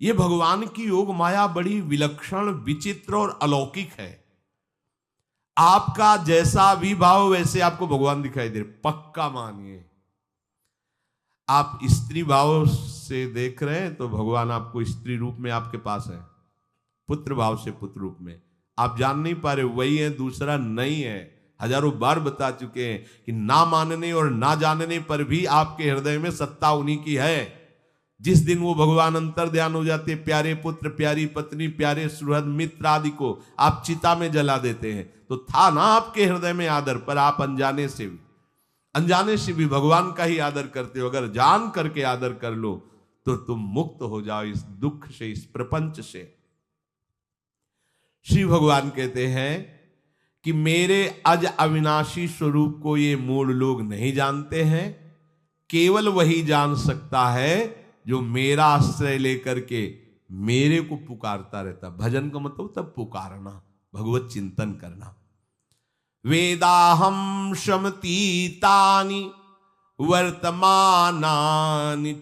ये भगवान की योग माया बड़ी विलक्षण, विचित्र और अलौकिक है। आपका जैसा भी भाव वैसे आपको भगवान दिखाई दे रहे, पक्का मानिए। आप स्त्री भाव से देख रहे हैं तो भगवान आपको स्त्री रूप में आपके पास है, पुत्र भाव से पुत्र रूप में आप जान नहीं पा रहे, वही है, दूसरा नहीं है। हजारों बार बता चुके हैं कि ना मानने और ना जानने पर भी आपके हृदय में सत्ता उन्हीं की है। जिस दिन वो भगवान अंतर ध्यान हो जाते, प्यारे पुत्र, प्यारी पत्नी, प्यारे सुहृद मित्र आदि को आप चिता में जला देते हैं, तो था ना आपके हृदय में आदर, पर आप अनजाने से भी भगवान का ही आदर करते हो। अगर जान करके आदर कर लो तो तुम मुक्त हो जाओ इस दुख से, इस प्रपंच से। श्री भगवान कहते हैं कि मेरे अज अविनाशी स्वरूप को ये मूढ़ लोग नहीं जानते हैं, केवल वही जान सकता है जो मेरा आश्रय लेकर के मेरे को पुकारता रहता। भजन का मतलब तब पुकारना, भगवत चिंतन करना। वेदाहम शमतीतानि वर्तमानानि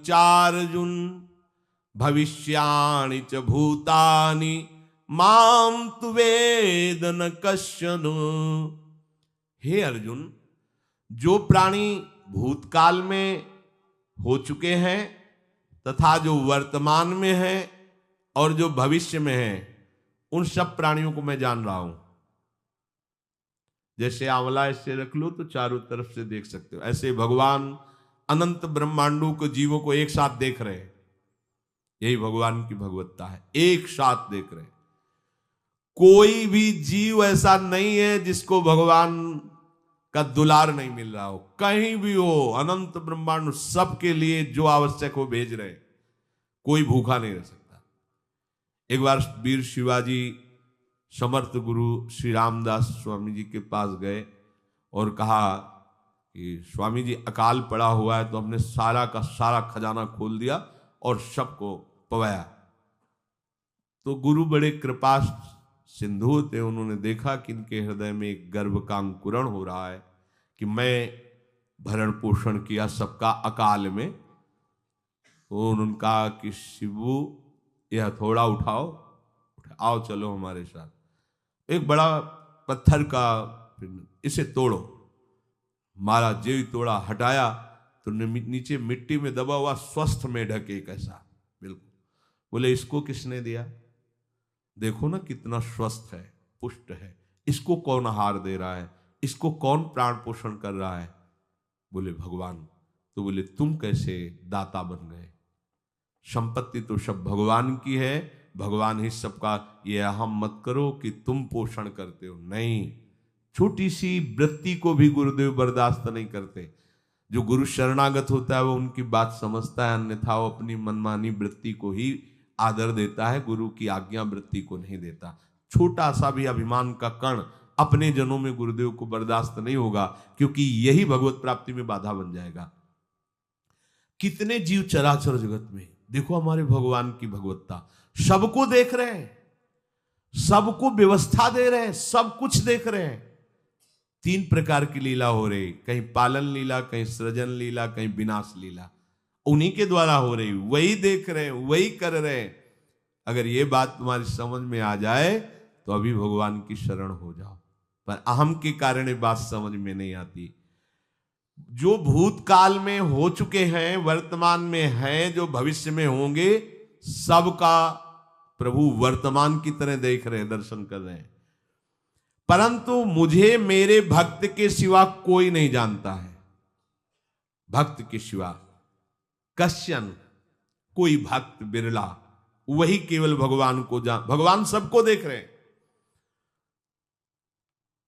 चार्जुन भविष्याणि च भूतानि माम तु वेद न कश्चन। हे अर्जुन, जो प्राणी भूतकाल में हो चुके हैं तथा जो वर्तमान में है और जो भविष्य में है, उन सब प्राणियों को मैं जान रहा हूं। जैसे आंवला ऐसे रख लो तो चारों तरफ से देख सकते हो, ऐसे भगवान अनंत ब्रह्मांडों को, जीवों को एक साथ देख रहे हैं। यही भगवान की भगवत्ता है, एक साथ देख रहे हैं। कोई भी जीव ऐसा नहीं है जिसको भगवान का दुलार नहीं मिल रहा हो, कहीं भी हो, अनंत ब्रह्मांड सबके लिए जो आवश्यक हो भेज रहे। कोई भूखा नहीं रह सकता। एक बार वीर शिवाजी समर्थ गुरु श्री रामदास स्वामी जी के पास गए और कहा कि स्वामी जी अकाल पड़ा हुआ है, तो हमने सारा का सारा खजाना खोल दिया और सबको पवाया। तो गुरु बड़े कृपा सिंधु थे, उन्होंने देखा कि इनके हृदय में एक गर्भ का अंकुरण हो रहा है कि मैं भरण पोषण किया सबका अकाल में। तो उन्होंने कहा कि शिवू यह हथौड़ा उठाओ, आओ चलो हमारे साथ। एक बड़ा पत्थर का, इसे तोड़ो। महाराज जी तोड़ा, हटाया तो नीचे मिट्टी में दबा हुआ स्वस्थ मेढक एक ऐसा, बिल्कुल। बोले इसको किसने दिया? देखो ना कितना स्वस्थ है, पुष्ट है, इसको कौन आहार दे रहा है, इसको कौन प्राण पोषण कर रहा है? बोले भगवान। तो बोले तुम कैसे दाता बन गए? संपत्ति तो सब भगवान की है, भगवान ही सबका, ये अहम मत करो कि तुम पोषण करते हो। नहीं, छोटी सी वृत्ति को भी गुरुदेव बर्दाश्त नहीं करते। जो गुरु शरणागत होता है वो उनकी बात समझता है, अन्यथा वो अपनी मनमानी वृत्ति को ही आदर देता है, गुरु की आज्ञा वृत्ति को नहीं देता। छोटा सा भी अभिमान का कण अपने जनों में गुरुदेव को बर्दाश्त नहीं होगा, क्योंकि यही भगवत प्राप्ति में बाधा बन जाएगा। कितने जीव चराचर जगत में, देखो हमारे भगवान की भगवत्ता, सबको देख रहे हैं, सबको व्यवस्था दे रहे हैं, सब कुछ देख रहे हैं। 3 प्रकार की लीला हो रही, कहीं पालन लीला, कहीं सृजन लीला, कहीं विनाश लीला, उन्हीं के द्वारा हो रही, वही देख रहे हैं, वही कर रहे हैं। अगर ये बात तुम्हारी समझ में आ जाए तो अभी भगवान की शरण हो जाओ, पर अहम के कारण ये बात समझ में नहीं आती। जो भूतकाल में हो चुके हैं, वर्तमान में हैं, जो भविष्य में होंगे, सबका प्रभु वर्तमान की तरह देख रहे हैं, दर्शन कर रहे हैं। परंतु मुझे मेरे भक्त के सिवा कोई नहीं जानता है। भक्त के सिवा कश्यन, कोई भक्त बिरला, वही केवल भगवान को भगवान सबको देख रहे हैं,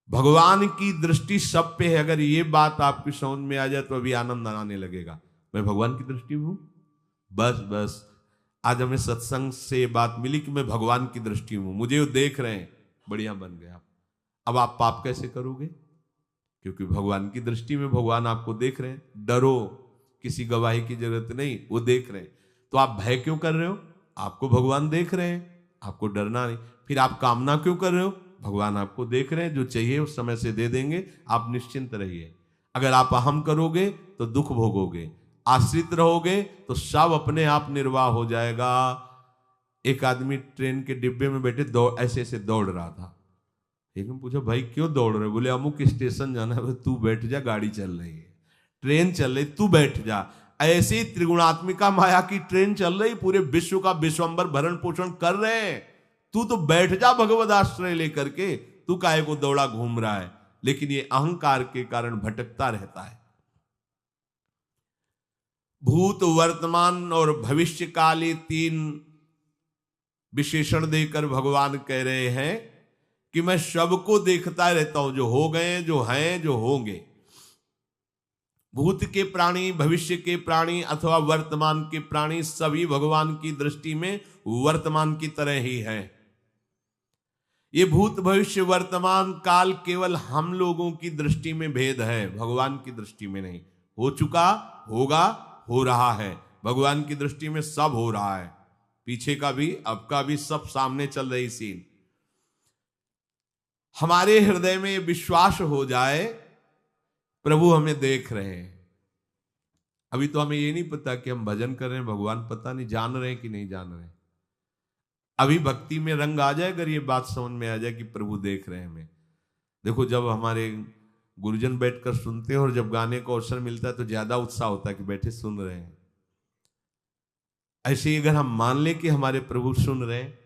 भगवान की दृष्टि सब पे है। अगर ये बात आपकी समझ में आ जाए तो अभी आनंद आने लगेगा। मैं भगवान की दृष्टि में हूं, बस आज हमें सत्संग से बात मिली कि मैं भगवान की दृष्टि में हूं, मुझे वो देख रहे हैं, बढ़िया बन गया। अब आप पाप कैसे करोगे? क्योंकि भगवान की दृष्टि में भगवान आपको देख रहे हैं। डरो, किसी गवाही की जरूरत नहीं, वो देख रहे हैं। तो आप भय क्यों कर रहे हो? आपको भगवान देख रहे हैं, आपको डरना नहीं। फिर आप कामना क्यों कर रहे हो? भगवान आपको देख रहे हैं, जो चाहिए उस समय से दे देंगे, आप निश्चिंत रहिए। अगर आप अहम करोगे तो दुख भोगोगे, आश्रित रहोगे तो सब अपने आप निर्वाह हो जाएगा। एक आदमी ट्रेन के डिब्बे में बैठे ऐसे ऐसे दौड़ रहा था। एक ने पूछा भाई क्यों दौड़ रहे? बोले अमुक स्टेशन जाना है। तू बैठ जा, गाड़ी चल रही है, ट्रेन चल रही, तू बैठ जा। ऐसे ही त्रिगुणात्मिका माया की ट्रेन चल रही, पूरे विश्व का विश्वंबर भरण पोषण कर रहे हैं, तू तो बैठ जा भगवद आश्रय लेकर के, तू काहे को दौड़ा घूम रहा है? लेकिन ये अहंकार के कारण भटकता रहता है। भूत, वर्तमान और भविष्य काल, ये 3 विशेषण देकर भगवान कह रहे हैं कि मैं सबको देखता रहता हूं, जो हो गए, जो हैं, जो होंगे। भूत के प्राणी, भविष्य के प्राणी अथवा वर्तमान के प्राणी सभी भगवान की दृष्टि में वर्तमान की तरह ही है। ये भूत, भविष्य, वर्तमान काल केवल हम लोगों की दृष्टि में भेद है, भगवान की दृष्टि में नहीं। हो चुका, होगा, हो रहा है। भगवान की दृष्टि में सब हो रहा है, पीछे का भी, अब का भी, सब सामने चल रही सीन। हमारे हृदय में विश्वास हो जाए प्रभु हमें देख रहे हैं। अभी तो हमें ये नहीं पता कि हम भजन कर रहे हैं, भगवान पता नहीं जान रहे हैं कि नहीं जान रहे हैं। अभी भक्ति में रंग आ जाए, अगर ये बात समझ में आ जाए कि प्रभु देख रहे हैं हमें। देखो, जब हमारे गुरुजन बैठकर सुनते हैं और जब गाने को अवसर मिलता है तो ज्यादा उत्साह होता है कि बैठे सुन रहे हैं। ऐसे ही अगर हम मान लें कि हमारे प्रभु सुन रहे हैं,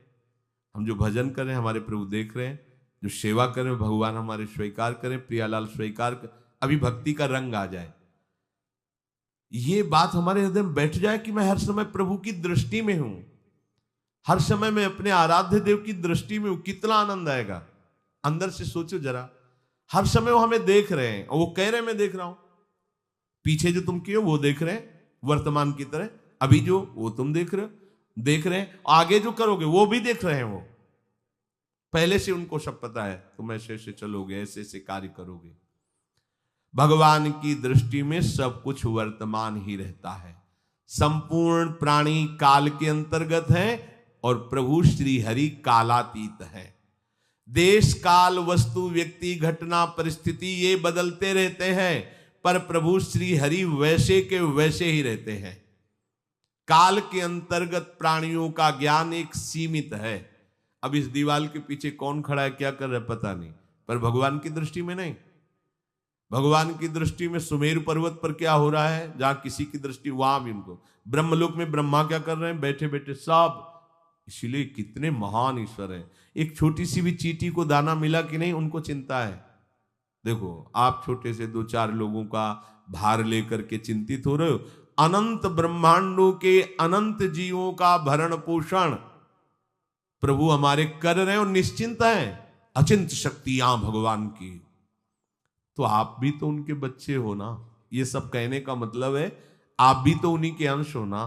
हम जो भजन कर रहे हैं हमारे प्रभु देख रहे हैं, जो सेवा कर रहे हैं भगवान हमारे स्वीकार करें, प्रियालाल स्वीकार कर, अभी भक्ति का रंग आ जाए, ये बात हमारे हृदय में बैठ जाए कि मैं हर समय प्रभु की दृष्टि में हूं, हर समय मैं अपने आराध्य देव की दृष्टि में हूं, कितना आनंद आएगा। अंदर से सोचो जरा, हर समय वो हमें देख रहे हैं और वो कह रहे हैं मैं देख रहा हूं। पीछे जो तुम किए वो देख रहे हैं वर्तमान की तरह, अभी जो वो तुम देख रहे हो, देख रहे हैं, आगे जो करोगे वो भी देख रहे हैं। वो पहले से उनको सब पता है, तुम ऐसे ऐसे चलोगे, ऐसे ऐसे कार्य करोगे। भगवान की दृष्टि में सब कुछ वर्तमान ही रहता है। संपूर्ण प्राणी काल के अंतर्गत है और प्रभु श्री हरि कालातीत है। देश, काल, वस्तु, व्यक्ति, घटना, परिस्थिति ये बदलते रहते हैं, पर प्रभु श्री हरि वैसे के वैसे ही रहते हैं। काल के अंतर्गत प्राणियों का ज्ञान एक सीमित है। अब इस दीवार के पीछे कौन खड़ा है, क्या कर रहा है पता नहीं, पर भगवान की दृष्टि में नहीं। भगवान की दृष्टि में सुमेरु पर्वत पर क्या हो रहा है, जहां किसी की दृष्टि, वहां भी उनको, ब्रह्मलोक में ब्रह्मा क्या कर रहे हैं, बैठे बैठे सब। इसलिए कितने महान ईश्वर हैं। एक छोटी सी भी चींटी को दाना मिला कि नहीं, उनको चिंता है। देखो, आप छोटे से 2-4 लोगों का भार लेकर के चिंतित हो रहे हो, अनंत ब्रह्मांडों के अनंत जीवों का भरण पोषण प्रभु हमारे कर रहे हैं और निश्चिंत हैं। अचिंत शक्तियां भगवान की, तो आप भी तो उनके बच्चे हो ना। ये सब कहने का मतलब है आप भी तो उन्हीं के अंश हो ना।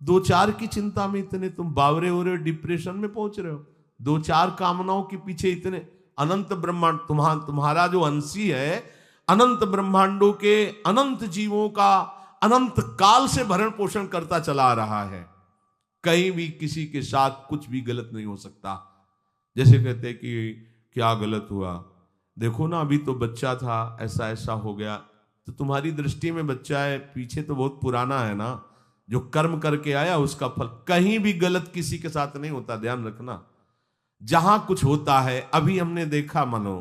2-4 की चिंता में इतने तुम बावरे हो रहे हो, डिप्रेशन में पहुंच रहे हो, 2-4 कामनाओं के पीछे इतने। अनंत ब्रह्मांड तुम्हारा जो अंशी है, अनंत ब्रह्मांडों के अनंत जीवों का अनंत काल से भरण पोषण करता चला आ रहा है। कहीं भी किसी के साथ कुछ भी गलत नहीं हो सकता। जैसे कहते हैं कि क्या गलत हुआ, देखो ना अभी तो बच्चा था, ऐसा ऐसा हो गया, तो तुम्हारी दृष्टि में बच्चा है, पीछे तो बहुत पुराना है ना, जो कर्म करके आया उसका फल। कहीं भी गलत किसी के साथ नहीं होता, ध्यान रखना। जहां कुछ होता है, अभी हमने देखा मानो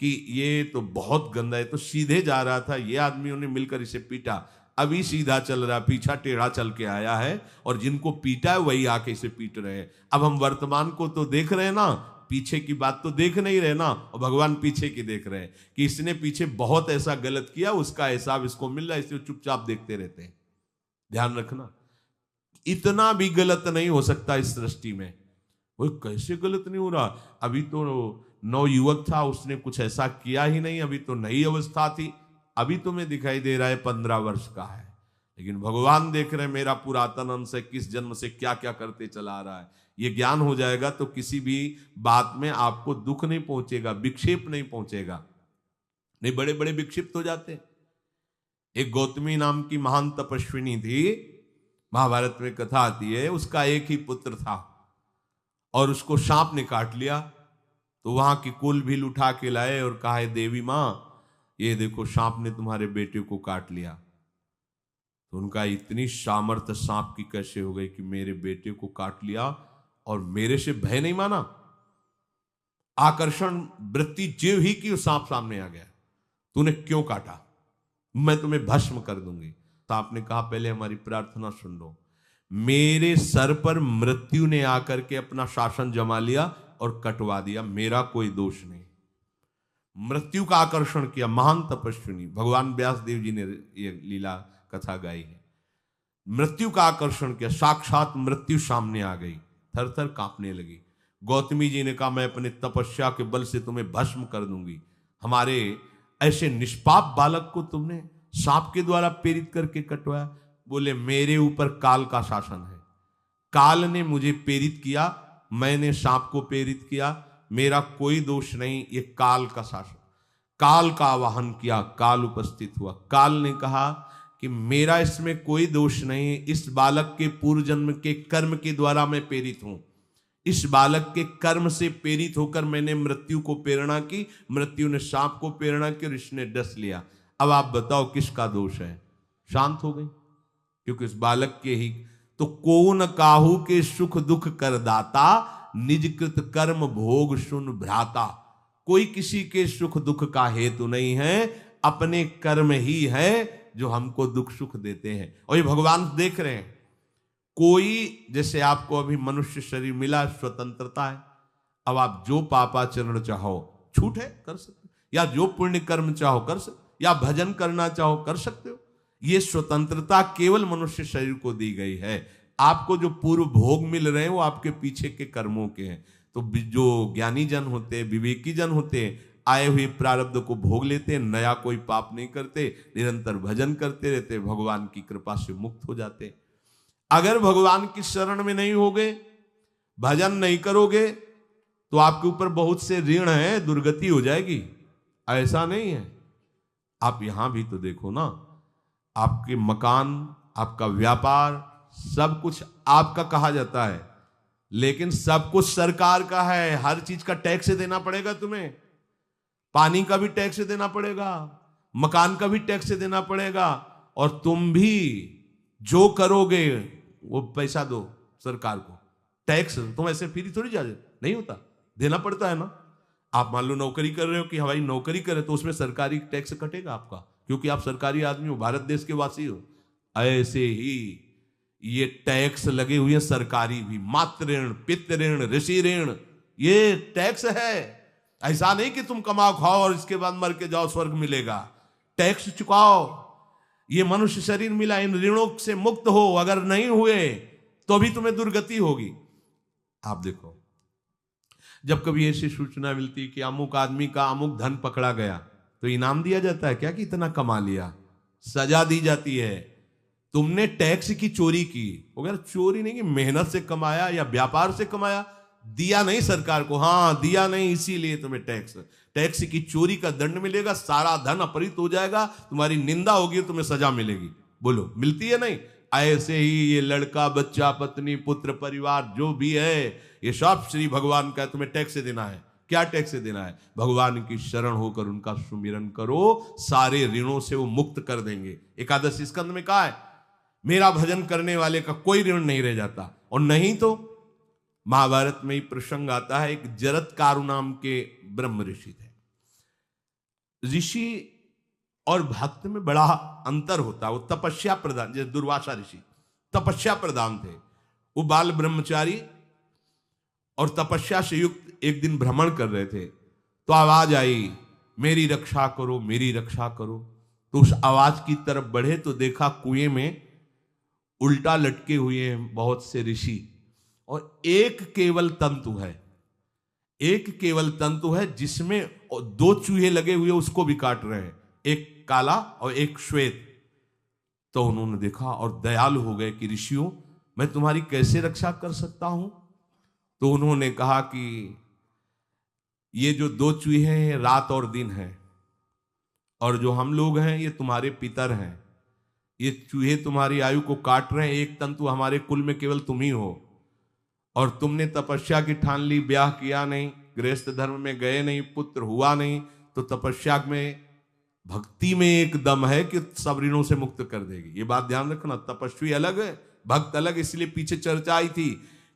कि ये तो बहुत गंदा है, तो सीधे जा रहा था, ये आदमियों ने मिलकर इसे पीटा, अभी सीधा चल रहा, पीछा टेढ़ा चल के आया है, और जिनको पीटा है वही आके इसे पीट रहे हैं। अब हम वर्तमान को तो देख रहे हैं ना, पीछे की बात तो देख नहीं रहे ना, और भगवान पीछे की देख रहे हैं कि इसने पीछे बहुत ऐसा गलत किया, उसका हिसाब इसको मिल रहा है, इसलिए चुपचाप देखते रहते हैं। ध्यान रखना, इतना भी गलत नहीं हो सकता इस सृष्टि में। वो कैसे गलत नहीं हो रहा, अभी तो नवयुवक था, उसने कुछ ऐसा किया ही नहीं, अभी तो नई अवस्था थी, अभी तुम्हें दिखाई दे रहा है 15 वर्ष का है, लेकिन भगवान देख रहे हैं मेरा पुरातन अंश है, किस जन्म से क्या क्या करते चला आ रहा है। ये ज्ञान हो जाएगा तो किसी भी बात में आपको दुख नहीं पहुंचेगा, विक्षेप नहीं पहुंचेगा। नहीं, बड़े बड़े विक्षिप्त हो जाते। एक गौतमी नाम की महान तपस्विनी थी, महाभारत में कथा आती है, उसका एक ही पुत्र था और उसको सांप ने काट लिया। तो वहां की कुल भील उठा के लाए और कहा, देवी मां ये देखो सांप ने तुम्हारे बेटे को काट लिया। तो उनका इतनी सामर्थ्य सांप की कैसे हो गई कि मेरे बेटे को काट लिया और मेरे से भय नहीं माना। आकर्षण वृत्ति जीव ही की सांप सामने आ गया, तूने क्यों काटा, मैं तुम्हें भस्म कर दूंगी। सांप ने कहा पहले हमारी प्रार्थना सुन लो। मेरे सर पर मृत्यु ने आकर के अपना शासन जमा लिया और कटवा दिया, मेरा कोई दोष नहीं। मृत्यु का आकर्षण किया, महान तपस्विनी भगवान व्यास देव जी ने ये लीला कथा गाई है। मृत्यु का आकर्षण किया, साक्षात मृत्यु सामने आ गई, थर थर कांपने लगी। गौतमी जी ने कहा मैं अपने तपस्या के बल से तुम्हें भस्म कर दूंगी। हमारे ऐसे निष्पाप बालक को तुमने सांप के द्वारा प्रेरित करके कटवाया। बोले मेरे ऊपर काल का शासन है, काल ने मुझे प्रेरित किया, मैंने सांप को प्रेरित किया, मेरा कोई दोष नहीं, ये काल का शासन। काल का आवाहन किया, काल उपस्थित हुआ। काल ने कहा कि मेरा इसमें कोई दोष नहीं, इस बालक के पूर्व जन्म के कर्म के द्वारा मैं प्रेरित हूं। इस बालक के कर्म से प्रेरित होकर मैंने मृत्यु को प्रेरणा की, मृत्यु ने सांप को प्रेरणा की और इसने डस लिया। अब आप बताओ किसका दोष है? शांत हो गई, क्योंकि इस बालक के ही तो कौन काहू के सुख दुख कर दाता, निजकृत कर्म भोग सुन भ्राता। कोई किसी के सुख दुख का हेतु नहीं है, अपने कर्म ही है जो हमको दुख सुख देते हैं। और ये भगवान देख रहे हैं। कोई जैसे आपको अभी मनुष्य शरीर मिला, स्वतंत्रता है, अब आप जो पापाचरण चाहो छूट है कर सकते हो, या जो पुण्य कर्म चाहो कर सकते, या भजन करना चाहो कर सकते हो। ये स्वतंत्रता केवल मनुष्य शरीर को दी गई है। आपको जो पूर्व भोग मिल रहे हैं वो आपके पीछे के कर्मों के हैं। तो जो ज्ञानी जन होते हैं, विवेकी जन होते हैं, आए हुए प्रारब्ध को भोग लेते हैं, नया कोई पाप नहीं करते, निरंतर भजन करते रहते, भगवान की कृपा से मुक्त हो जाते। अगर भगवान की शरण में नहीं होगे, भजन नहीं करोगे, तो आपके ऊपर बहुत से ऋण है, दुर्गति हो जाएगी। ऐसा नहीं है। आप यहां भी तो देखो ना, आपके मकान, आपका व्यापार, सब कुछ आपका कहा जाता है, लेकिन सब कुछ सरकार का है। हर चीज का टैक्स देना पड़ेगा तुम्हें। पानी का भी टैक्स देना पड़ेगा, मकान का भी टैक्स देना पड़ेगा, और तुम भी जो करोगे वो पैसा दो सरकार को। टैक्स तुम ऐसे फ्री थोड़ी जा नहीं होता, देना पड़ता है ना। आप मान लो नौकरी कर रहे हो कि हमारी नौकरी करे, तो उसमें सरकारी टैक्स कटेगा आपका, क्योंकि आप सरकारी आदमी हो, भारत देश के वासी हो। ऐसे ही ये टैक्स लगे हुए हैं सरकारी भी, मातृ ऋण, पितृ ऋण, ऋषि ऋण, ये टैक्स है। ऐसा नहीं कि तुम कमाओ खाओ और इसके बाद मर के जाओ स्वर्ग मिलेगा। टैक्स चुकाओ। ये मनुष्य शरीर मिला, इन ऋणों से मुक्त हो। अगर नहीं हुए तो भी तुम्हें दुर्गति होगी। आप देखो, जब कभी ऐसी सूचना मिलती कि अमुक आदमी का अमुक धन पकड़ा गया, तो इनाम दिया जाता है क्या कि इतना कमा लिया? सजा दी जाती है। तुमने टैक्स की चोरी की, अगर चोरी नहीं की, मेहनत से कमाया या व्यापार से कमाया, दिया नहीं सरकार को, हाँ दिया नहीं, इसीलिए तुम्हें टैक्स की चोरी का दंड मिलेगा, सारा धन अपहृत हो जाएगा, तुम्हारी निंदा होगी, तुम्हें सजा मिलेगी। बोलो मिलती है नहीं? ऐसे ही ये लड़का, बच्चा, पत्नी, पुत्र, परिवार जो भी है, ये सब श्री भगवान का तुम्हें टैक्स देना है। क्या टैक्स देना है? भगवान की शरण होकर उनका सुमिरन करो, सारे ऋणों से वो मुक्त कर देंगे। एकादशी स्कंद में कहा है, मेरा भजन करने वाले का कोई ऋण नहीं रह जाता। और नहीं तो महाभारत में ही प्रसंग आता है, एक जरत्कारु नाम के ब्रह्म ऋषि थे। ऋषि और भक्त में बड़ा अंतर होता है। वो तपस्या प्रधान, जैसे दुर्वासा ऋषि तपस्या प्रधान थे, वो बाल ब्रह्मचारी और तपस्या से युक्त एक दिन भ्रमण कर रहे थे, तो आवाज आई, मेरी रक्षा करो, मेरी रक्षा करो। तो उस आवाज की तरफ बढ़े तो देखा कुएं में उल्टा लटके हुए हैं बहुत से ऋषि, और एक केवल तंतु है, एक केवल तंतु है जिसमें दो चूहे लगे हुए उसको भी काट रहे हैं, एक काला और एक श्वेत। तो उन्होंने देखा और दयालु हो गए कि ऋषियों, मैं तुम्हारी कैसे रक्षा कर सकता हूं? तो उन्होंने कहा कि ये जो दो चूहे हैं रात और दिन हैं, और जो हम लोग हैं ये तुम्हारे पितर हैं। ये चूहे तुम्हारी आयु को काट रहे हैं, एक तंतु हमारे कुल में केवल तुम ही हो, और तुमने तपस्या की ठान ली, ब्याह किया नहीं, गृहस्थ धर्म में गए नहीं, पुत्र हुआ नहीं, तो तपस्या में, भक्ति में एक दम है कि सब ऋणों से मुक्त कर देगी। ये बात ध्यान रखना। तपस्वी अलग है, भक्त अलग। इसलिए पीछे चर्चा आई थी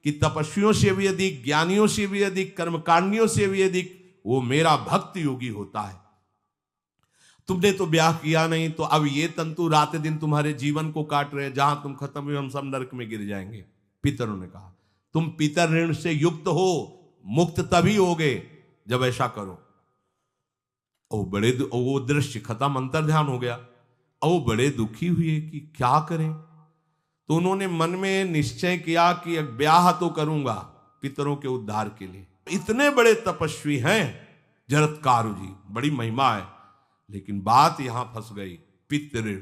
कि तपस्वियों से भी अधिक, ज्ञानियों से भी अधिक, कर्मकांडियों से भी अधिक वो मेरा भक्त योगी होता है। तुमने तो ब्याह किया नहीं, तो अब ये तंतु रात दिन तुम्हारे जीवन को काट रहे, जहां तुम खत्म हुए हम सब नरक में गिर जाएंगे। पितरों ने कहा तुम पितर ऋण से युक्त हो, मुक्त तभी होगे जब ऐसा करो। वो दृश्य खत्म, अंतर ध्यान हो गया। वो बड़े दुखी हुए कि क्या करें, तो उन्होंने मन में निश्चय किया कि ब्याह तो करूंगा पितरों के उद्धार के लिए। इतने बड़े तपस्वी हैं जरत्कारु जी, बड़ी महिमा है, लेकिन बात यहां फंस गई। पितृ,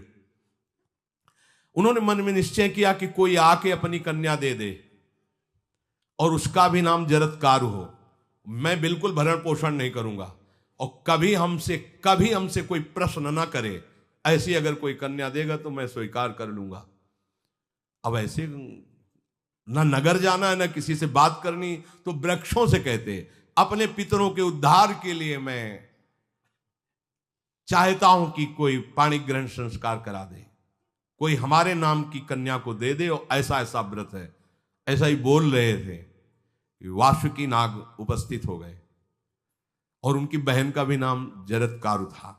उन्होंने मन में निश्चय किया कि कोई आके अपनी कन्या दे दे और उसका भी नाम जरत्कारु हो। मैं बिल्कुल भरण पोषण नहीं करूंगा और कभी हमसे कोई प्रश्न ना करे, ऐसी अगर कोई कन्या देगा तो मैं स्वीकार कर लूंगा। अब ऐसे ना नगर जाना है ना किसी से बात करनी, तो वृक्षों से कहते अपने पितरों के उद्धार के लिए मैं चाहता हूं कि कोई पाणी ग्रहण संस्कार करा दे, कोई हमारे नाम की कन्या को दे दे, और ऐसा ऐसा व्रत है। ऐसा ही बोल रहे थे, वासुकी नाग उपस्थित हो गए और उनकी बहन का भी नाम जरत्कारु था।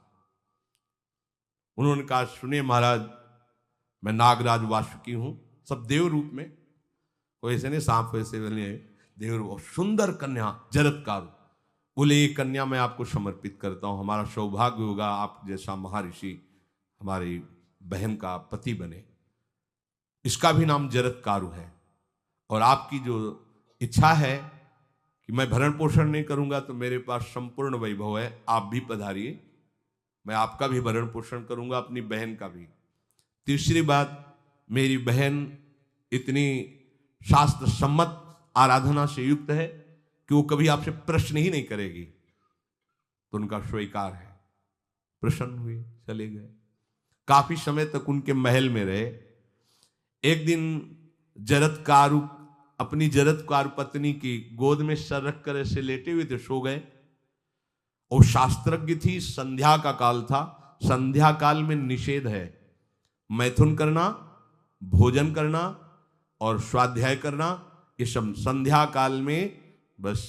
उन्होंने कहा सुनिए महाराज, मैं नागराज वासुकी हूं, सब देव रूप में, कोई ऐसे नहीं सांप वैसे बने, देव रूप, सुंदर कन्या जरत्कारु। बोले ये कन्या मैं आपको समर्पित करता हूं, हमारा सौभाग्य होगा आप जैसा महर्षि हमारी बहन का पति बने। इसका भी नाम जरत्कारु है, और आपकी जो इच्छा है कि मैं भरण पोषण नहीं करूंगा तो मेरे पास संपूर्ण वैभव है, आप भी पधारिए, मैं आपका भी भरण पोषण करूंगा, अपनी बहन का भी। तीसरी बात, मेरी बहन इतनी शास्त्र सम्मत आराधना से युक्त है कि वो कभी आपसे प्रश्न ही नहीं करेगी, तो उनका स्वीकार है। प्रसन्न हुए, चले गए। काफी समय तक उनके महल में रहे। एक दिन जरत्कारु अपनी जरत्कारु पत्नी की गोद में सर रख कर ऐसे लेटे हुए थे, सो गए। और शास्त्रज्ञ थी, संध्या का काल था, संध्या काल में निषेध है मैथुन करना, भोजन करना और स्वाध्याय करना, ये सब संध्या काल में बस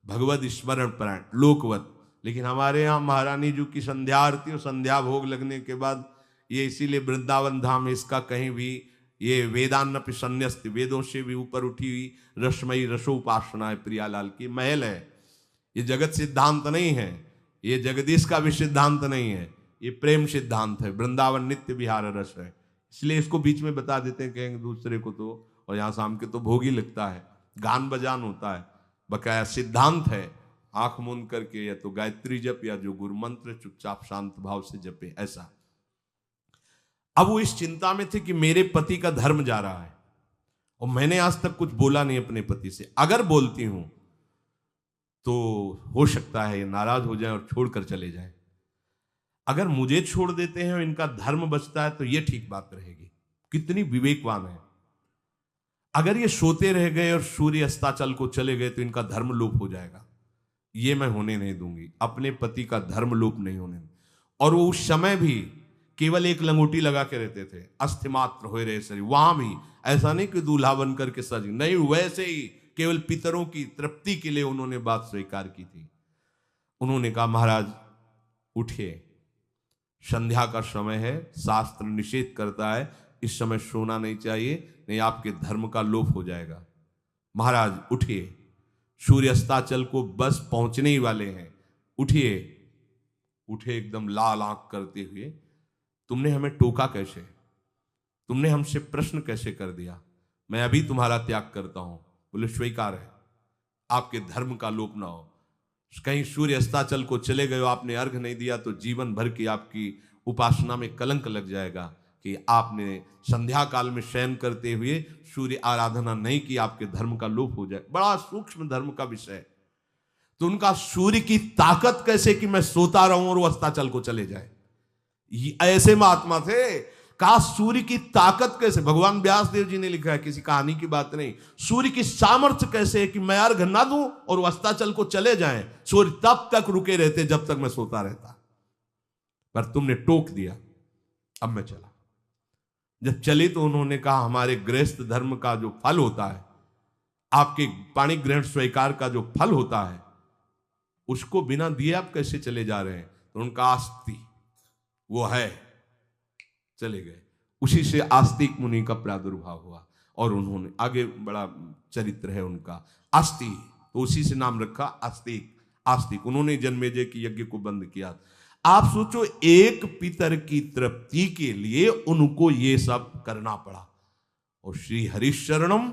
भगवत स्मरण परायण लोकवत। लेकिन हमारे यहाँ महारानी जी की संध्या आरती और संध्या भोग लगने के बाद ये, इसीलिए वृंदावन धाम इसका कहीं भी ये वेदान्नपि संन्यस्त, वेदों से भी ऊपर उठी हुई रसमयी रसोपासना है, प्रियालाल की महल है। ये जगत सिद्धांत नहीं है, ये जगदीश का भी सिद्धांत नहीं है, ये प्रेम सिद्धांत है। वृंदावन नित्य विहार रस है, इसलिए इसको बीच में बता देते हैं, कहेंगे दूसरे को तो, और यहाँ शाम के तो भोग ही लगता है, गान बजान होता है, बकाया सिद्धांत है। आंख मूंद करके या तो गायत्री जप या जो गुरु मंत्र चुपचाप शांत भाव से जपे, ऐसा। अब वो इस चिंता में थे कि मेरे पति का धर्म जा रहा है, और मैंने आज तक कुछ बोला नहीं अपने पति से, अगर बोलती हूं तो हो सकता है ये नाराज हो जाए और छोड़कर चले जाए। अगर मुझे छोड़ देते हैं और इनका धर्म बचता है तो ये ठीक बात रहेगी। कितनी विवेकवान है। अगर ये सोते रह गए और सूर्य अस्ताचल को चले गए तो इनका धर्म लोप हो जाएगा, ये मैं होने नहीं दूंगी, अपने पति का धर्म लोप नहीं होने दूंगी। और वो उस समय भी केवल एक लंगोटी लगा के रहते थे, अस्थिमात्र हो रहे शरीर, वहां भी ऐसा नहीं कि दूल्हा बन करके सज, नहीं, वैसे ही केवल पितरों की तृप्ति के लिए उन्होंने बात स्वीकार की थी। उन्होंने कहा महाराज उठिए, संध्या का समय है, शास्त्र निषेध करता है इस समय सोना नहीं चाहिए, नहीं आपके धर्म का लोप हो जाएगा। महाराज उठिए, सूर्य अस्ताचल को बस पहुंचने ही वाले हैं, उठिए। उठे एकदम लाल आंख करते हुए, तुमने हमें टोका कैसे, तुमने हमसे प्रश्न कैसे कर दिया, मैं अभी तुम्हारा त्याग करता हूं। बोले स्वीकार है, आपके धर्म का लोप ना हो। कहीं सूर्य अस्ताचल को चले गए, आपने अर्घ नहीं दिया तो जीवन भर की आपकी उपासना में कलंक लग जाएगा कि आपने संध्या काल में शयन करते हुए सूर्य आराधना नहीं की, आपके धर्म का लोप हो जाए। बड़ा सूक्ष्म धर्म का विषय। तो उनका सूर्य की ताकत कैसे कि मैं सोता रहूं और वो अस्ताचल को चले जाए, ऐसे महात्मा थे। कहा सूर्य की ताकत कैसे, भगवान व्यास देव जी ने लिखा है, किसी कहानी की बात नहीं। सूर्य की सामर्थ्य कैसे है कि मैं अर्घ ना दूं और वो अस्ताचल को चले जाएं, सूर्य तब तक रुके रहते जब तक मैं सोता रहता, पर तुमने टोक दिया, अब मैं चला। जब चले तो उन्होंने कहा हमारे गृहस्थ धर्म का जो फल होता है, आपके पाणी ग्रहण स्वीकार का जो फल होता है उसको बिना दिए आप कैसे चले जा रहे हैं? तो उनका आस्ति वो है, चले गए। उसी से आस्तिक मुनि का प्रादुर्भाव हुआ और उन्होंने आगे बड़ा चरित्र है उनका, आस्ति, तो उसी से नाम रखा आस्तिक। आस्तिक उन्होंने जन्मेजय की यज्ञ को बंद किया। आप सोचो, एक पितर की तृप्ति के लिए उनको ये सब करना पड़ा। और श्री हरिशरणम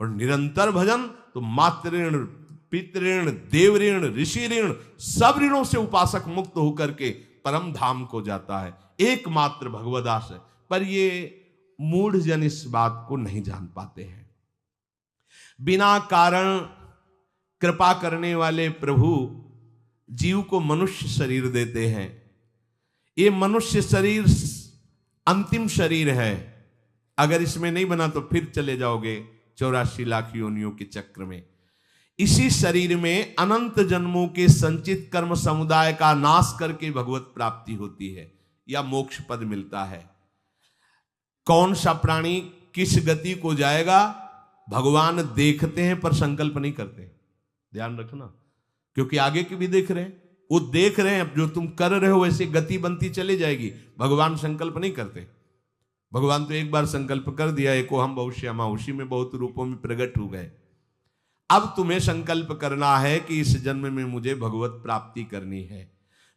और निरंतर भजन, तो मातृण, पितृण, देवऋण, ऋषि ऋण, सब ऋणों से उपासक मुक्त होकर के परम धाम को जाता है, एकमात्र भगवदास है। पर ये मूढ़ जन इस बात को नहीं जान पाते हैं। बिना कारण कृपा करने वाले प्रभु जीव को मनुष्य शरीर देते हैं। ये मनुष्य शरीर अंतिम शरीर है, अगर इसमें नहीं बना तो फिर चले जाओगे 84 लाख योनियों के चक्र में। इसी शरीर में अनंत जन्मों के संचित कर्म समुदाय का नाश करके भगवत प्राप्ति होती है या मोक्ष पद मिलता है। कौन सा प्राणी किस गति को जाएगा भगवान देखते हैं पर संकल्प नहीं करते, ध्यान रखना, क्योंकि आगे की भी देख रहे हैं, वो देख रहे हैं जो तुम कर रहे हो वैसे गति बनती चली जाएगी। भगवान संकल्प नहीं करते। भगवान तो एक बार संकल्प कर दिया, एको हम बहुश्यामा, उसी में बहुत रूपों में प्रकट हो गए। अब तुम्हें संकल्प करना है कि इस जन्म में मुझे भगवत प्राप्ति करनी है।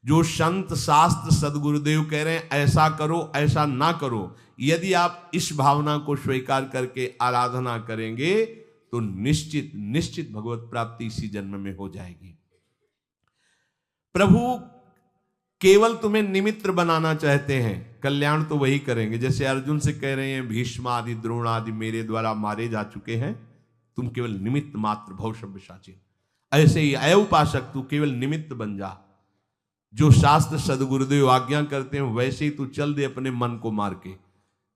जो संत शास्त्र सदगुरुदेव कह रहे हैं ऐसा करो ऐसा ना करो, यदि आप इस भावना को स्वीकार करके आराधना करेंगे तो निश्चित निश्चित भगवत प्राप्ति इसी जन्म में हो जाएगी। प्रभु केवल तुम्हें निमित्त बनाना चाहते हैं, कल्याण तो वही करेंगे। जैसे अर्जुन से कह रहे हैं भीष्म आदि द्रोण आदि मेरे द्वारा मारे जा चुके हैं, तुम केवल निमित्त मात्र भवशव्य साचिन। ऐसे ही अय उपासक तू केवल निमित्त बन जा, जो शास्त्र सदगुरुदेव आज्ञा करते हैं वैसे ही तू चल दे अपने मन को मार के,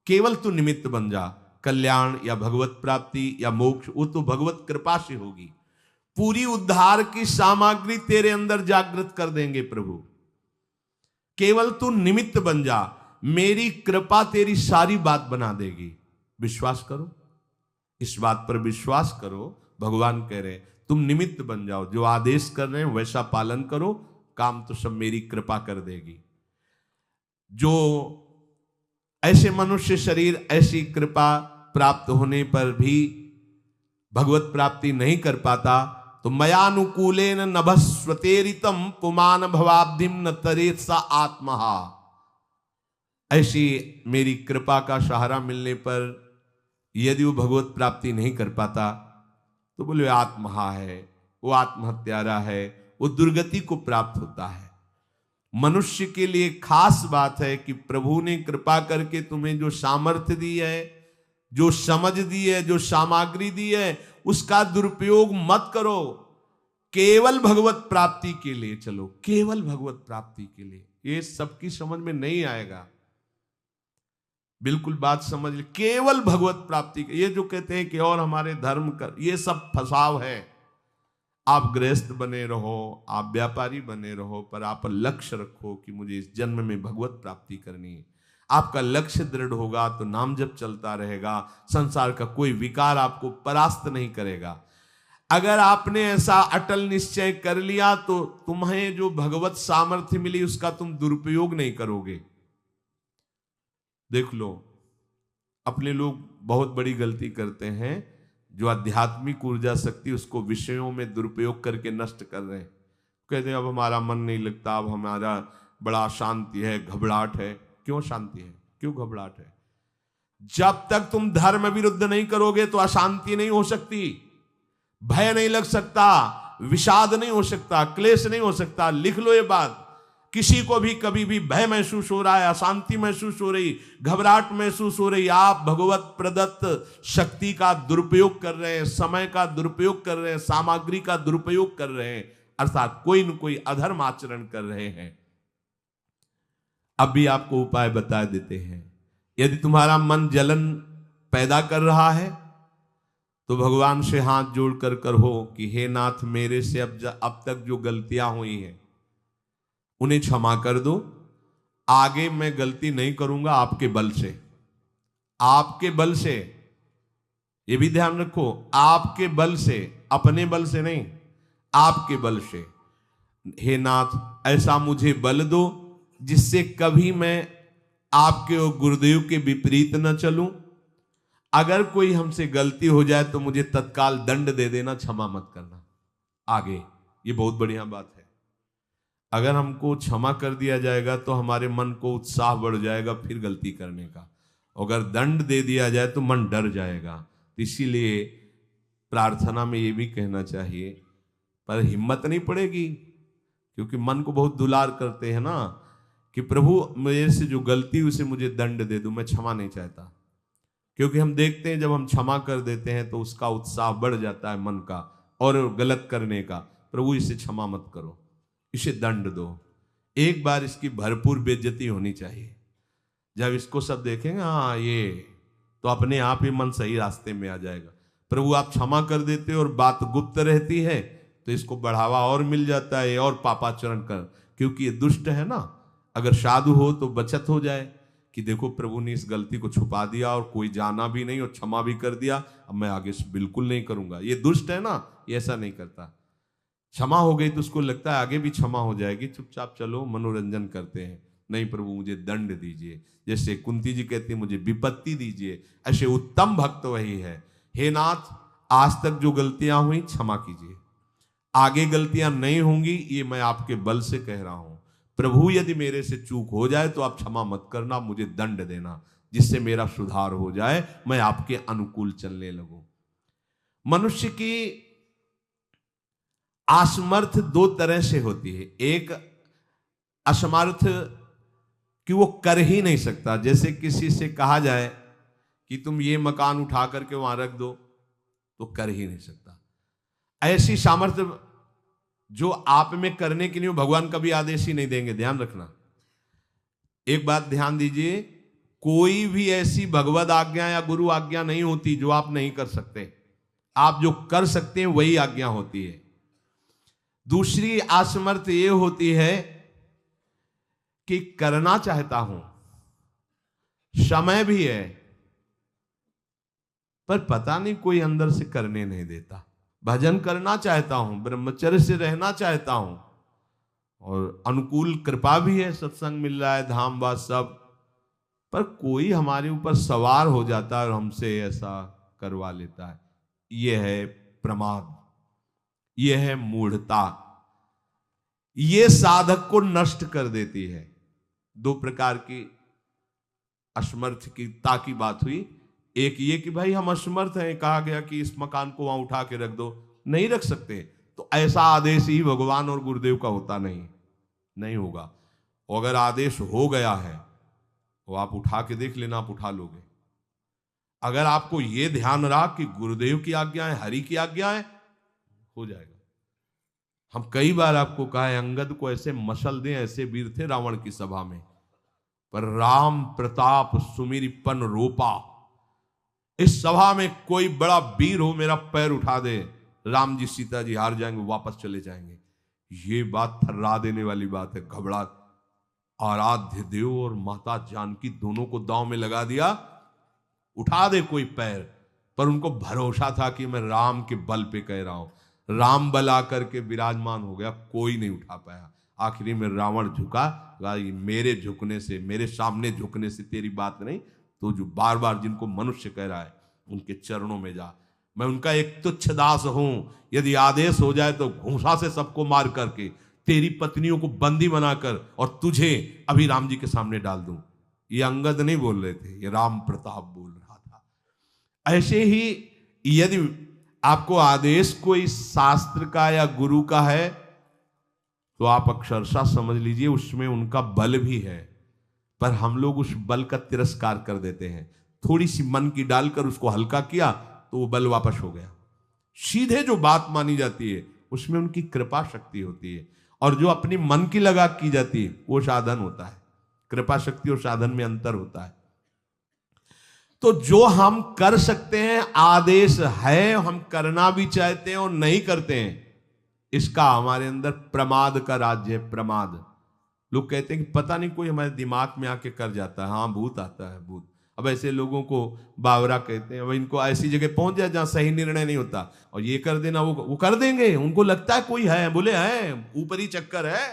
केवल तू निमित्त बन जा। कल्याण या भगवत प्राप्ति या मोक्ष वो तो भगवत कृपा से होगी। पूरी उद्धार की सामग्री तेरे अंदर जागृत कर देंगे प्रभु, केवल तू निमित्त बन जा, मेरी कृपा तेरी सारी बात बना देगी। विश्वास करो, इस बात पर विश्वास करो। भगवान कह रहे हैं तुम निमित्त बन जाओ, जो आदेश कर रहे हैं वैसा पालन करो, काम तो सब मेरी कृपा कर देगी। जो ऐसे मनुष्य शरीर ऐसी कृपा प्राप्त होने पर भी भगवत प्राप्ति नहीं कर पाता, तो मयानुकूलेन नभस्वतेरितम पुमान भवाब्धिम न तरेत सा आत्मा। ऐसी मेरी कृपा का सहारा मिलने पर यदि वो भगवत प्राप्ति नहीं कर पाता तो बोले आत्महा है, वो आत्महत्यारा है, वो दुर्गति को प्राप्त होता है। मनुष्य के लिए खास बात है कि प्रभु ने कृपा करके तुम्हें जो सामर्थ्य दी है, जो समझ दी है, जो सामग्री दी है, उसका दुरुपयोग मत करो। केवल भगवत प्राप्ति के लिए चलो, केवल भगवत प्राप्ति के लिए। ये सबकी समझ में नहीं आएगा, बिल्कुल बात समझ ले। केवल भगवत प्राप्ति के, ये जो कहते हैं कि और हमारे धर्म कर, ये सब फसाव है। आप गृहस्थ बने रहो, आप व्यापारी बने रहो, पर आप लक्ष्य रखो कि मुझे इस जन्म में भगवत प्राप्ति करनी है। आपका लक्ष्य दृढ़ होगा तो नाम जप चलता रहेगा, संसार का कोई विकार आपको परास्त नहीं करेगा। अगर आपने ऐसा अटल निश्चय कर लिया तो तुम्हें जो भगवत सामर्थ्य मिली उसका तुम दुरुपयोग नहीं करोगे। देख लो, अपने लोग बहुत बड़ी गलती करते हैं, जो आध्यात्मिक ऊर्जा शक्ति उसको विषयों में दुरुपयोग करके नष्ट कर रहे हैं। कहते हैं अब हमारा मन नहीं लगता, अब हमारा बड़ा शांति है, घबराहट है। क्यों शांति है, क्यों घबराहट है? जब तक तुम धर्म विरुद्ध नहीं करोगे तो अशांति नहीं हो सकती, भय नहीं लग सकता, विषाद नहीं हो सकता, क्लेश नहीं हो सकता। लिख लो ये बात, किसी को भी कभी भी भय महसूस हो रहा है, अशांति महसूस हो रही, घबराहट महसूस हो रही, आप भगवत प्रदत्त शक्ति का दुरुपयोग कर रहे हैं, समय का दुरुपयोग कर रहे हैं, सामग्री का दुरुपयोग कर रहे हैं, अर्थात कोई न कोई अधर्म आचरण कर रहे हैं। अब भी आपको उपाय बता देते हैं। यदि तुम्हारा मन जलन पैदा कर रहा है तो भगवान से हाथ जोड़कर कहो कि हे नाथ, मेरे से अब तक जो गलतियां हुई हैं उन्हें क्षमा कर दो। आगे मैं गलती नहीं करूंगा, आपके बल से, आपके बल से। ये भी ध्यान रखो, आपके बल से, अपने बल से नहीं, आपके बल से। हे नाथ ऐसा मुझे बल दो जिससे कभी मैं आपके और गुरुदेव के विपरीत न चलूं। अगर कोई हमसे गलती हो जाए तो मुझे तत्काल दंड दे देना, क्षमा मत करना। आगे ये बहुत बढ़िया बात है। अगर हमको क्षमा कर दिया जाएगा तो हमारे मन को उत्साह बढ़ जाएगा फिर गलती करने का। अगर दंड दे दिया जाए तो मन डर जाएगा। तो इसीलिए प्रार्थना में ये भी कहना चाहिए, पर हिम्मत नहीं पड़ेगी क्योंकि मन को बहुत दुलार करते हैं ना, कि प्रभु मेरे से जो गलती हुई उसे मुझे दंड दे दो, मैं क्षमा नहीं चाहता। क्योंकि हम देखते हैं जब हम क्षमा कर देते हैं तो उसका उत्साह बढ़ जाता है मन का और गलत करने का। प्रभु इसे क्षमा मत करो, इसे दंड दो। एक बार इसकी भरपूर बेइज्जती होनी चाहिए। जब इसको सब देखेंगे हाँ ये, तो अपने आप ही मन सही रास्ते में आ जाएगा। प्रभु आप क्षमा कर देते और बात गुप्त रहती है तो इसको बढ़ावा और मिल जाता है और पापाचरण कर, क्योंकि ये दुष्ट है ना। अगर साधु हो तो बचत हो जाए कि देखो प्रभु ने इस गलती को छुपा दिया और कोई जाना भी नहीं और क्षमा भी कर दिया, अब मैं आगे से बिल्कुल नहीं करूंगा। ये दुष्ट है ना, ये ऐसा नहीं करता। क्षमा हो गई तो उसको लगता है आगे भी क्षमा हो जाएगी, चुपचाप चलो मनोरंजन करते हैं। नहीं प्रभु मुझे दंड दीजिए, जैसे कुंती जी कहती है मुझे विपत्ति दीजिए। ऐसे उत्तम भक्त वही है। हे नाथ आज तक जो गलतियां हुई क्षमा कीजिए, आगे गलतियां नहीं होंगी, ये मैं आपके बल से कह रहा हूं। प्रभु यदि मेरे से चूक हो जाए तो आप क्षमा मत करना, मुझे दंड देना जिससे मेरा सुधार हो जाए, मैं आपके अनुकूल चलने लगूं। मनुष्य की असमर्थ दो तरह से होती है। एक असमर्थ कि वो कर ही नहीं सकता, जैसे किसी से कहा जाए कि तुम ये मकान उठा करके वहां रख दो, तो कर ही नहीं सकता। ऐसी सामर्थ्य जो आप में करने के लिए भगवान कभी आदेश ही नहीं देंगे, ध्यान रखना। एक बात ध्यान दीजिए, कोई भी ऐसी भगवद आज्ञा या गुरु आज्ञा नहीं होती जो आप नहीं कर सकते। आप जो कर सकते हैं वही आज्ञा होती है। दूसरी असमर्थ ये होती है कि करना चाहता हूं, समय भी है, पर पता नहीं कोई अंदर से करने नहीं देता। भजन करना चाहता हूं, ब्रह्मचर्य से रहना चाहता हूं, और अनुकूल कृपा भी है, सत्संग मिल रहा है, धाम बात सब, पर कोई हमारे ऊपर सवार हो जाता है और हमसे ऐसा करवा लेता है। यह है प्रमाद, यह है मूढ़ता। यह साधक को नष्ट कर देती है। दो प्रकार की असमर्थता की बात हुई। एक ये कि भाई हम असमर्थ हैं, कहा गया कि इस मकान को वहां उठा के रख दो, नहीं रख सकते, तो ऐसा आदेश ही भगवान और गुरुदेव का होता नहीं होगा। और अगर आदेश हो गया है तो आप उठा के देख लेना, आप उठा लोगे। अगर आपको यह ध्यान रहा कि गुरुदेव की आज्ञा है, हरि की आज्ञा है, हो जाएगा। हम कई बार आपको कहा है, अंगद को ऐसे मसल दें, ऐसे वीर थे रावण की सभा में, पर राम प्रताप सुमिरपन रोपा। इस सभा में कोई बड़ा वीर हो, मेरा पैर उठा दे, राम जी सीता जी हार जाएंगे, वापस चले जाएंगे। ये बात थर्रा देने वाली बात है। घबरा, आराध्य देव और माता जानकी दोनों को दांव में लगा दिया, उठा दे कोई पैर। पर उनको भरोसा था कि मैं राम के बल पे कह रहा हूं। राम बल आकर के विराजमान हो गया, कोई नहीं उठा पाया। आखिरी में रावण झुका, मेरे झुकने से, मेरे सामने झुकने से तेरी बात नहीं, तो जो बार बार जिनको मनुष्य कह रहा है उनके चरणों में जा। मैं उनका एक तुच्छ दास हूं, यदि आदेश हो जाए तो घूंसा से सबको मार करके तेरी पत्नियों को बंदी बनाकर और तुझे अभी राम जी के सामने डाल दूं। ये अंगद नहीं बोल रहे थे, ये राम प्रताप बोल रहा था। ऐसे ही यदि आपको आदेश कोई शास्त्र का या गुरु का है तो आप अक्षरशः समझ लीजिए उसमें उनका बल भी है, पर हम लोग उस बल का तिरस्कार कर देते हैं। थोड़ी सी मन की डालकर उसको हल्का किया तो वो बल वापस हो गया। सीधे जो बात मानी जाती है उसमें उनकी कृपा शक्ति होती है, और जो अपनी मन की लगा की जाती है वो साधन होता है। कृपा शक्ति और साधन में अंतर होता है। तो जो हम कर सकते हैं, आदेश है, हम करना भी चाहते हैं और नहीं करते हैं, इसका हमारे अंदर प्रमाद का राज्य है। प्रमाद। लोग कहते हैं कि पता नहीं कोई हमारे दिमाग में आके कर जाता है। हाँ, भूत आता है, भूत। अब ऐसे लोगों को बावरा कहते हैं। अब इनको ऐसी जगह पहुंच जाए जहां सही निर्णय नहीं होता, और ये कर देना वो कर देंगे। उनको लगता है कोई है, बोले है ऊपरी चक्कर है,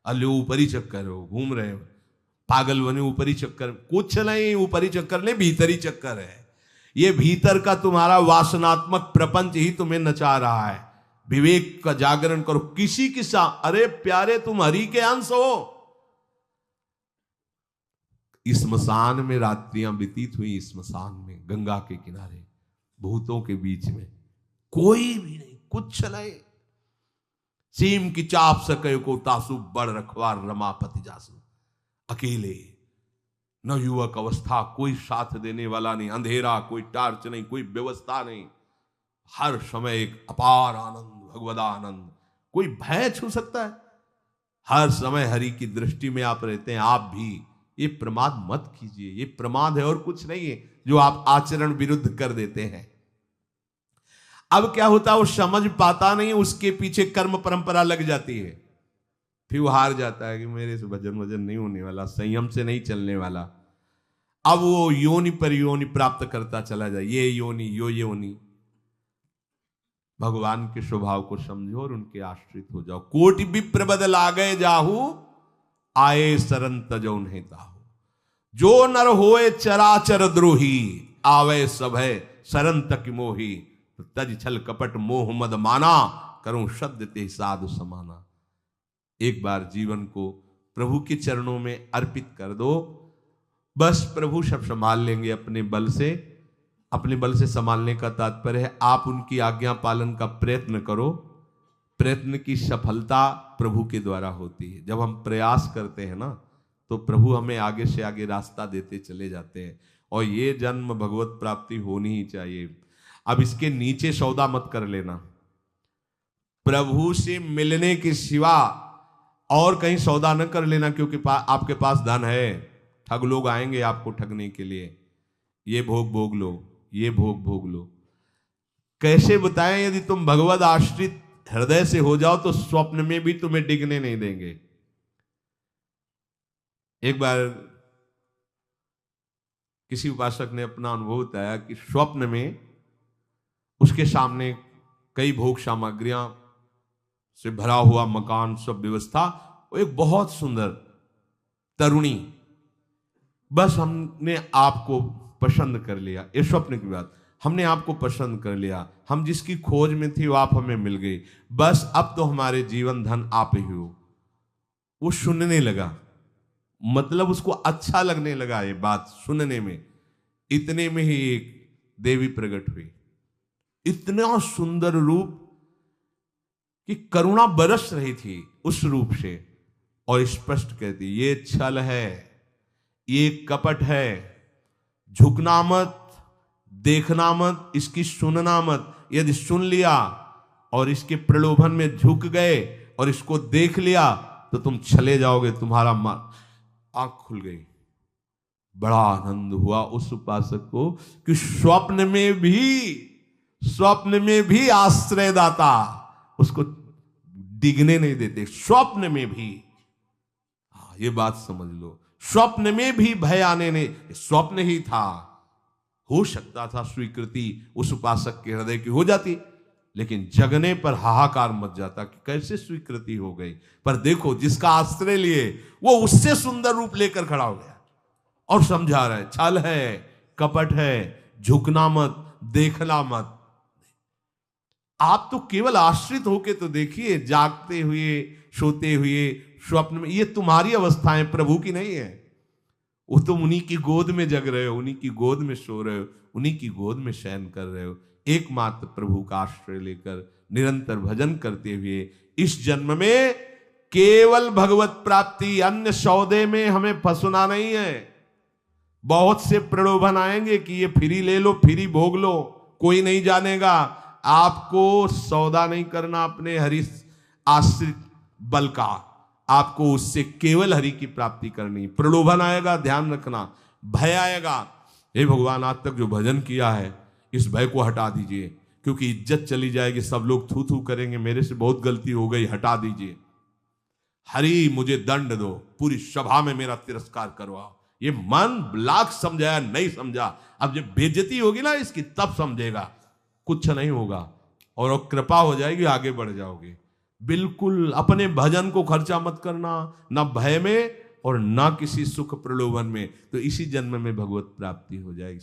अल्ले ऊपरी चक्कर हो, घूम रहे हो पागल बने, ऊपरी चक्कर कुछ नहीं, ऊपरी चक्कर नहीं, भीतरी चक्कर है। ये भीतर का तुम्हारा वासनात्मक प्रपंच ही तुम्हें नचा रहा है। विवेक का जागरण करो। किसी के साथ, अरे प्यारे तुम हरि के अंश हो। स्मशान में रात्रियां व्यतीत हुई, स्मशान में गंगा के किनारे भूतों के बीच में, कोई भी नहीं, कुछ नहीं। सीम की चाप सके को तासु बड़ रखवार रमापति जासु। अकेले, न युवक अवस्था, कोई साथ देने वाला नहीं, अंधेरा, कोई टार्च नहीं, कोई व्यवस्था नहीं, हर समय एक अपार आनंद, भगवदानंद। कोई भय छू सकता है? हर समय हरि की दृष्टि में आप रहते हैं। आप भी ये प्रमाद मत कीजिए। ये प्रमाद है और कुछ नहीं है, जो आप आचरण विरुद्ध कर देते हैं। अब क्या होता है, वो समझ पाता नहीं, उसके पीछे कर्म परंपरा लग जाती है। फिर वो हार जाता है कि मेरे से भजन वजन नहीं होने वाला, संयम से नहीं चलने वाला। अब वो योनि पर योनि प्राप्त करता चला जाए, ये योनि यो योनि। भगवान के स्वभाव को समझो और उनके आश्रित हो जाओ। कोटि विप्र बदल आ गए जाहू, आए सरन तजो नहीं ताहू। जो नर होए चराचर द्रोही, आवे सभय सरन तक मोही। तो तज छल कपट मोह मद माना, करूं शब्द ते साधु समाना। एक बार जीवन को प्रभु के चरणों में अर्पित कर दो, बस प्रभु सब संभाल लेंगे अपने बल से। अपने बल से संभालने का तात्पर्य है आप उनकी आज्ञा पालन का प्रयत्न करो। प्रयत्न की सफलता प्रभु के द्वारा होती है। जब हम प्रयास करते हैं ना, तो प्रभु हमें आगे से आगे रास्ता देते चले जाते हैं। और ये जन्म भगवत प्राप्ति होनी ही चाहिए। अब इसके नीचे सौदा मत कर लेना। प्रभु से मिलने के सिवा और कहीं सौदा न कर लेना, क्योंकि आपके पास धन है। ठग लोग आएंगे आपको ठगने के लिए, ये भोग भोग लो, ये भोग भोग लो। कैसे बताएं? यदि तुम भगवद आश्रित हृदय से हो जाओ तो स्वप्न में भी तुम्हें डिगने नहीं देंगे। एक बार किसी उपासक ने अपना अनुभव बताया कि स्वप्न में उसके सामने कई भोग सामग्रियां से भरा हुआ मकान, सब व्यवस्था, वो एक बहुत सुंदर तरुणी, बस हमने आपको पसंद कर लिया। ये स्वप्न की बात, हमने आपको पसंद कर लिया, हम जिसकी खोज में थी वो आप हमें मिल गई, बस अब तो हमारे जीवन धन आप ही हो। वो सुनने लगा, मतलब उसको अच्छा लगने लगा ये बात सुनने में। इतने में ही एक देवी प्रकट हुई, इतना सुंदर रूप कि करुणा बरस रही थी उस रूप से, और स्पष्ट कहती ये छल है, ये कपट है, झुकना मत, देखना मत, इसकी सुनना मत। यदि सुन लिया और इसके प्रलोभन में झुक गए और इसको देख लिया तो तुम चले जाओगे, तुम्हारा आंख खुल गई। बड़ा आनंद हुआ उस उपासक को कि स्वप्न में भी आश्रयदाता उसको डिगने नहीं देते। स्वप्न में भी, ये बात समझ लो, स्वप्न में भी भय आने नहीं, स्वप्न ही था। हो सकता था स्वीकृति उस उपासक के हृदय की हो जाती, लेकिन जगने पर हाहाकार मच जाता कि कैसे स्वीकृति हो गई। पर देखो, जिसका आश्रय लिए वो उससे सुंदर रूप लेकर खड़ा हो गया और समझा रहा है छल है, कपट है, झुकना मत, देखना मत। आप तो केवल आश्रित होके तो देखिए, जागते हुए, सोते हुए, स्वप्न में, ये तुम्हारी अवस्थाएं, प्रभु की नहीं है। वो तुम उन्हीं की गोद में जग रहे हो, उन्हीं की गोद में सो रहे हो, उन्हीं की गोद में शयन कर रहे हो। एकमात्र प्रभु का आश्रय लेकर निरंतर भजन करते हुए इस जन्म में केवल भगवत प्राप्ति, अन्य सौदे में हमें फंसना नहीं है। बहुत से प्रलोभन आएंगे कि ये फ्री ले लो, फ्री भोग लो, कोई नहीं जानेगा। आपको सौदा नहीं करना अपने हरि आश्रित बल का, आपको उससे केवल हरि की प्राप्ति करनी। प्रलोभन आएगा, ध्यान रखना, भय आएगा, हे भगवान आज तक जो भजन किया है इस भय को हटा दीजिए, क्योंकि इज्जत चली जाएगी, सब लोग थू थू करेंगे, मेरे से बहुत गलती हो गई, हटा दीजिए। हरि मुझे दंड दो, पूरी सभा में मेरा तिरस्कार करवाओ, ये मन लाख समझाया नहीं समझा, अब जब बेइज्जती होगी ना इसकी तब समझेगा। कुछ नहीं होगा और कृपा हो जाएगी, आगे बढ़ जाओगे। बिल्कुल अपने भजन को खर्चा मत करना, ना भय में और ना किसी सुख प्रलोभन में, तो इसी जन्म में भगवत प्राप्ति हो जाएगी।